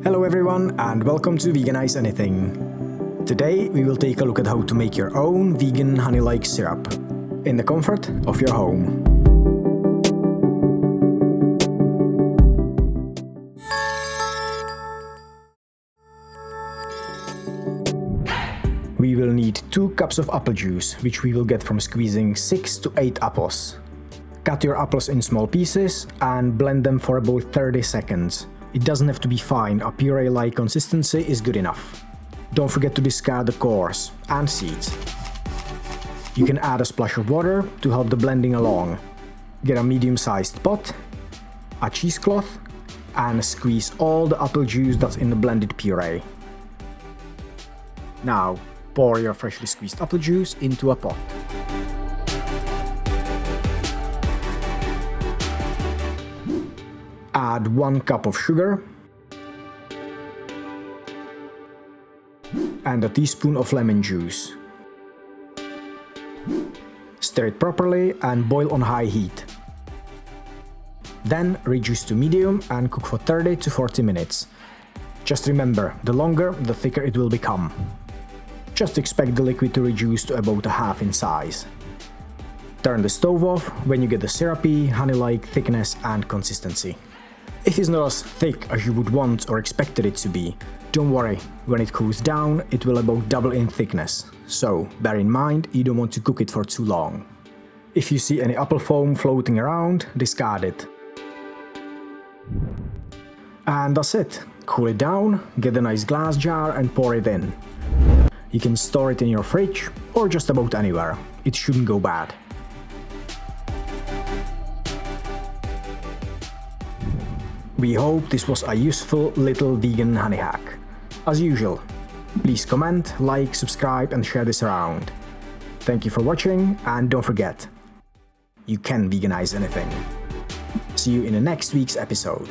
Hello everyone and welcome to Veganise Anything. Today we will take a look at how to make your own vegan honey-like syrup in the comfort of your home. We will need 2 cups of apple juice, which we will get from squeezing 6 to 8 apples. Cut your apples in small pieces and blend them for about 30 seconds. It doesn't have to be fine, a puree-like consistency is good enough. Don't forget to discard the cores and seeds. You can add a splash of water to help the blending along. Get a medium-sized pot, a cheesecloth, and squeeze all the apple juice that's in the blended puree. Now, pour your freshly squeezed apple juice into a pot. Add 1 cup of sugar and a teaspoon of lemon juice. Stir it properly and boil on high heat. Then reduce to medium and cook for 30 to 40 minutes. Just remember, the longer, the thicker it will become. Just expect the liquid to reduce to about a half in size. Turn the stove off when you get the syrupy, honey-like thickness and consistency. If it's not as thick as you would want or expected it to be, don't worry, when it cools down it will about double in thickness, so bear in mind you don't want to cook it for too long. If you see any apple foam floating around, discard it. And that's it. Cool it down, get a nice glass jar and pour it in. You can store it in your fridge or just about anywhere, it shouldn't go bad. We hope this was a useful little vegan honey hack. As usual, please comment, like, subscribe and share this around. Thank you for watching and don't forget, you can veganize anything. See you in the next week's episode.